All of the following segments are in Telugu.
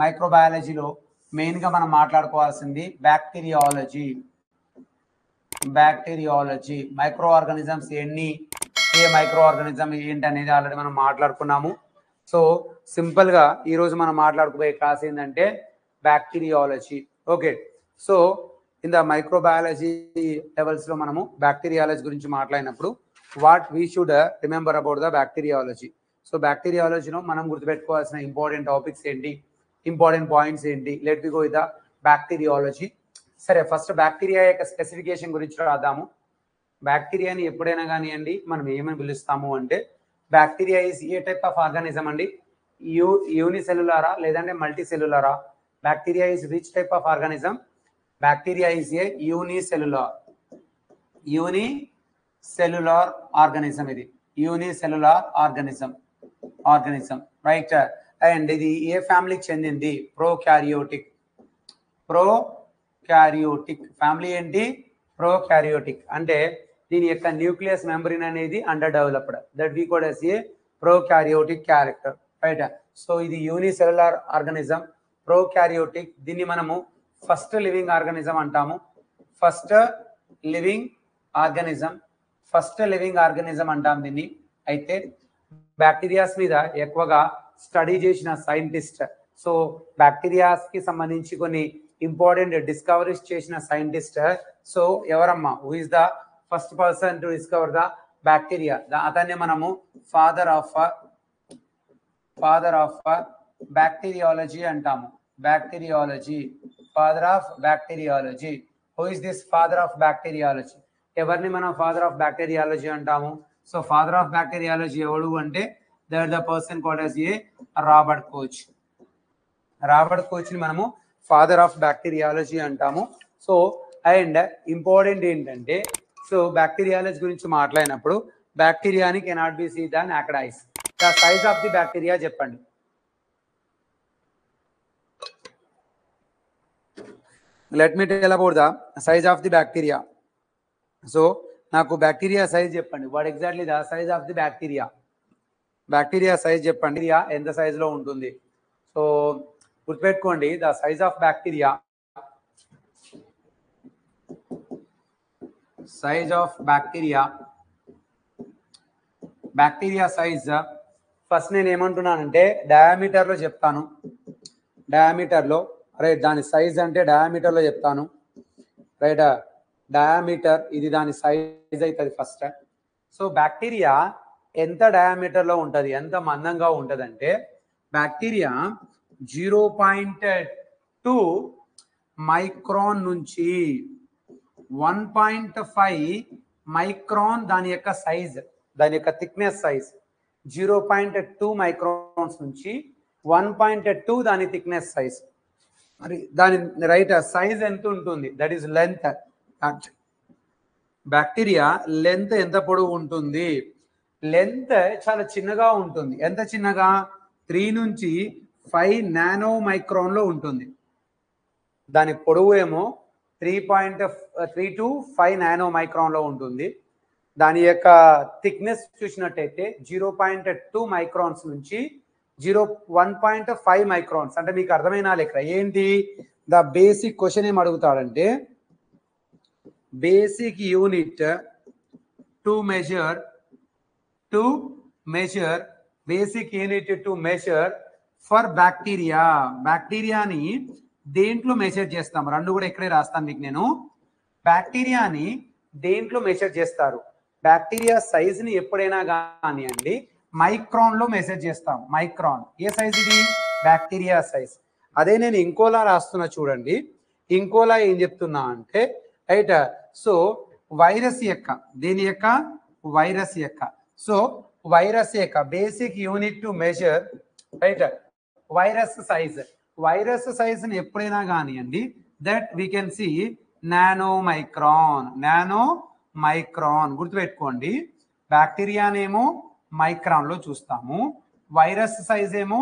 మైక్రోబయాలజీలో మెయిన్గా మనం మాట్లాడుకోవాల్సింది బ్యాక్టీరియాలజీ. మైక్రో ఆర్గానిజమ్స్ ఎన్ని, ఏ మైక్రో ఆర్గానిజం ఏంటి అనేది ఆల్రెడీ మనం మాట్లాడుకున్నాము. సో సింపుల్గా ఈరోజు మనం మాట్లాడుకోబోయే క్లాస్ ఏంటంటే bacteriology. Okay, so in the microbiology లెవెల్స్లో మనము బ్యాక్టీరియాలజీ గురించి మాట్లాడినప్పుడు what we should remember about the bacteriology. So బ్యాక్టీరియాలజీలో మనం గుర్తుపెట్టుకోవాల్సిన ఇంపార్టెంట్ టాపిక్స్ ఏంటి, ఇంపార్టెంట్ పాయింట్స్ ఏంటి, let we go with the bacteriology. సరే, ఫస్ట్ బ్యాక్టీరియా యొక్క స్పెసిఫికేషన్ గురించి రాద్దాము. బ్యాక్టీరియాని ఎప్పుడైనా కానివ్వండి మనం ఏమని పిలుస్తాము అంటే bacteria is a type of organism అండి. యూనిసెల్యులారా లేదంటే మల్టీ సెల్యులారా? Bacteria is which type of organism? Bacteria is a unicellular organism. ఇది యూనిసెల్యులార్ ఆర్గానిజం రైట్. అండ్ ఇది ఏ ఫ్యామిలీకి చెందింది? ప్రోకారియోటిక్ ఫ్యామిలీ ఏంటి? ప్రోకారియోటిక్. అంటే దీని యొక్క న్యూక్లియస్ మెంబ్రేన్ అనేది under developed, that we code as a prokaryotic character right. So ఇది యూనిసెల్యులార్ ఆర్గానిజం, ప్రోకారియోటిక్. దీన్ని మనము ఫస్ట్ లివింగ్ ఆర్గానిజం అంటాము. ఫస్ట్ లివింగ్ ఆర్గానిజం అంటాం దీన్ని. అయితే బ్యాక్టీరియాస్ మీద ఎక్కువగా స్టడీ చేసిన సైంటిస్ట్, సో బ్యాక్టీరియాస్ కి సంబంధించి కొన్ని ఇంపార్టెంట్ డిస్కవరీస్ చేసిన సైంటిస్ట్, సో ఎవరమ్మా? Who is the first person to discover the bacteria? అతన్ని మనము ఫాదర్ ఆఫ్ బ్యాక్టీరియాలజీ అంటాము. Father of bacteriology. Who is this father of bacteriology? ఎవరిని మనం ఫాదర్ ఆఫ్ బ్యాక్టీరియాలజీ అంటాము? సో ఫాదర్ ఆఫ్ బ్యాక్టీరియాలజీ ఎవడు అంటే that the person called as a Robert Koch ని మనము ఫాదర్ ఆఫ్ బ్యాక్టీరియాలజీ అంటాము. సో అండ్ ఇంపార్టెంట్ ఏంటంటే, సో బ్యాక్టీరియాలజీ గురించి మాట్లాడినప్పుడు బ్యాక్టీరియాని cannot be seen the naked eyes. The size of the bacteria చెప్పండి. Let me tell about the size of the bacteria. So నాకు బ్యాక్టీరియా సైజ్ చెప్పండి. What exactly the size of the bacteria size చెప్పండి. ఎంత సైజ్ లో ఉంటుంది? సో గుర్తుపెట్టుకోండి, the size of bacteria size first నేను ఏమంటున్నానంటే డయామీటర్ లో చెప్తాను. రైట్, దాని సైజ్ అంటే డయామీటర్ లో చెప్తాను రైట్. డయామీటర్ ఇది దాని సైజ్ అవుతుంది ఫస్ట్. సో బ్యాక్టీరియా ఎంత డయామీటర్ లో ఉంటుంది, ఎంత మందంగా ఉంటుంది అంటే బ్యాక్టీరియా 0.2 మైక్రాన్ నుంచి 1.5 మైక్రాన్ దాని యొక్క సైజ్, దాని యొక్క థిక్నెస్ సైజ్. 0.2 మైక్రాన్స్ నుంచి 1.2 దాని థిక్నెస్ సైజ్. మరి దాని రైట్ సైజ్ ఎంత ఉంటుంది? That is length. Bacteria length ఎంత పొడవు ఉంటుంది? లెంత్ చాలా చిన్నగా ఉంటుంది. ఎంత చిన్నగా? 3 నుంచి 5 నానో మైక్రాన్ లో ఉంటుంది. దాని పొడవు ఏమో 3 to 5 నానో మైక్రాన్ లో ఉంటుంది. దాని యొక్క థిక్నెస్ చూసినట్టయితే 0.2 మైక్రాన్స్ నుంచి 1.5 మైక్రాన్స్. అంటే మీకు అర్థమైన లెక్క ఏంటి? ద బేసిక్ క్వశ్చన్ ఏం అడుగుతాడంటే basic unit to measure for bacteria. బ్యాక్టీరియాని దేంట్లో మెజర్ చేస్తాం? రెండు కూడా ఇక్కడే రాస్తాను మీకు నేను. బ్యాక్టీరియాని దేంట్లో మెజర్ చేస్తారు? బ్యాక్టీరియా సైజ్ ని ఎప్పుడైనా కానివ్వండి మైక్రాన్ లో మెజర్ చేస్తాం. మైక్రాన్ ఏ సైజ్ ఇది? Bacteria size. అదే నేను ఇంకోలా రాస్తున్నా చూడండి. ఇంకోలా ఏం చెప్తున్నా అంటే రైట్, సో వైరస్ యొక్క సో వైరస్ యొక్క basic unit to measure right virus size ని ఎప్పుడైనా కానివ్వండి that we can see nano micron. గుర్తుపెట్టుకోండి, బ్యాక్టీరియానేమో మైక్రాన్ లో చూస్తాము, వైరస్ సైజ్ ఏమో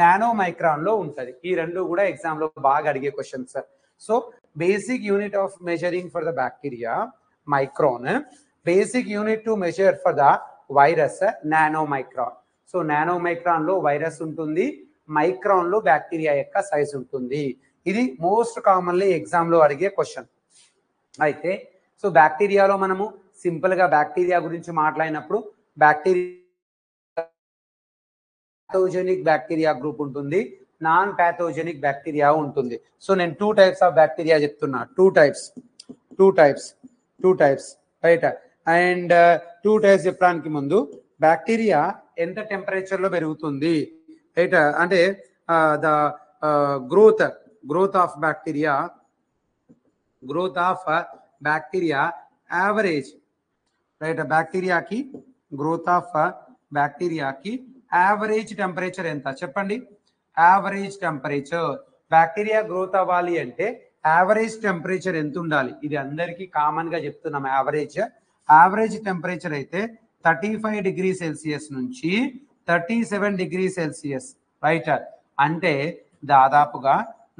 నానో మైక్రాన్ లో ఉంటది. ఈ రెండు కూడా ఎగ్జామ్ లో బాగా అడిగే questions. So basic unit of measuring for the bacteria micron, basic unit to measure for the virus nano micron. So nano micron లో వైరస్ ఉంటుంది, మైక్రాన్ లో బ్యాక్టీరియా యొక్క సైజ్ ఉంటుంది. ఇది మోస్ట్ కామన్లీ ఎగ్జామ్ లో అడిగే క్వశ్చన్. అయితే సో బ్యాక్టీరియాలో మనము సింపుల్ గా బ్యాక్టీరియా గురించి మాట్లాడినప్పుడు ప్యాథోజెనిక్ బ్యాక్టీరియా గ్రూప్ ఉంటుంది, నాన్ ప్యాథోజెనిక్ బ్యాక్టీరియా ఉంటుంది. సో నేను 2 టైప్స్ ఆఫ్ బ్యాక్టీరియా చెప్తున్నా. 2 టైప్స్ రైట్. అండ్ 2 టైప్స్ చెప్పడానికి ముందు బ్యాక్టీరియా ఎంత టెంపరేచర్ లో పెరుగుతుంది రైట్ అంటే the growth of bacteria average right. బ్యాక్టీరియాకి గ్రోత్ ఆఫ్ బ్యాక్టీరియాకి యావరేజ్ టెంపరేచర్ ఎంత చెప్పండి. యావరేజ్ టెంపరేచర్ బ్యాక్టీరియా గ్రోత్ అవ్వాలి అంటే యావరేజ్ టెంపరేచర్ ఎంత ఉండాలి? ఇది అందరికీ కామన్ గా చెప్తున్నాం. యావరేజ్ టెంపరేచర్ అయితే 35 డిగ్రీ సెల్సియస్ నుంచి 37 డిగ్రీ సెల్సియస్ రైట్. అంటే దాదాపుగా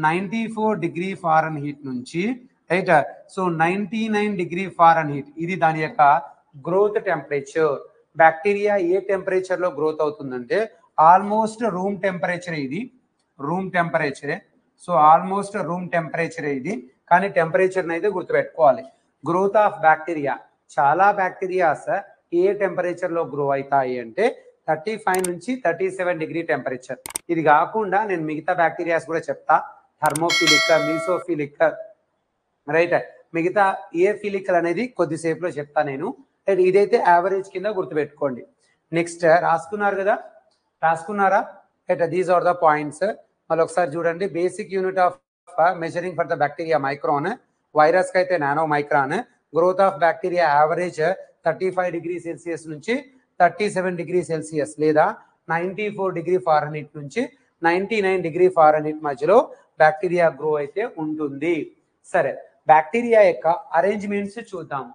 94 డిగ్రీ ఫారెన్హీట్ నుంచి రైట్. సో 99 డిగ్రీ ఫారెన్హీట్ ఇది దాని యొక్క గ్రోత్ టెంపరేచర్. బ్యాక్టీరియా ఏ టెంపరేచర్ లో గ్రోత్ అవుతుందంటే ఆల్మోస్ట్ రూమ్ టెంపరేచర్. ఇది రూమ్ టెంపరేచరే. సో ఆల్మోస్ట్ రూమ్ టెంపరేచర్ ఇది. కానీ టెంపరేచర్ అయితే గుర్తుపెట్టుకోవాలి. గ్రోత్ ఆఫ్ బ్యాక్టీరియా చాలా బ్యాక్టీరియాస్ ఏ టెంపరేచర్ లో గ్రో అవుతాయి అంటే 35 నుంచి 37 డిగ్రీ టెంపరేచర్. ఇది కాకుండా నేను మిగతా బ్యాక్టీరియాస్ కూడా చెప్తా. Thermophilic, mesophilic right. మిగతా ఏ ఫిలిక్ అనేది కొద్దిసేపులో చెప్తా నేను. ఇదైతే యావరేజ్ కింద గుర్తుపెట్టుకోండి. నెక్స్ట్ రాసుకున్నారా right. These are the points. మళ్ళీ ఒకసారి చూడండి. Basic unit of measuring for the bacteria micron, virus కి అయితే nano micron. Growth of bacteria average 35 degree celsius నుంచి 37 డిగ్రీ సెల్సియస్ లేదా 94 డిగ్రీ ఫారెన్హీట్ నుంచి 99 డిగ్రీ ఫారెన్హీట్ మధ్యలో బ్యాక్టీరియా గ్రో అయితే ఉంటుంది. సరే, బ్యాక్టీరియా యొక్క అరేంజ్మెంట్స్ చూద్దాం.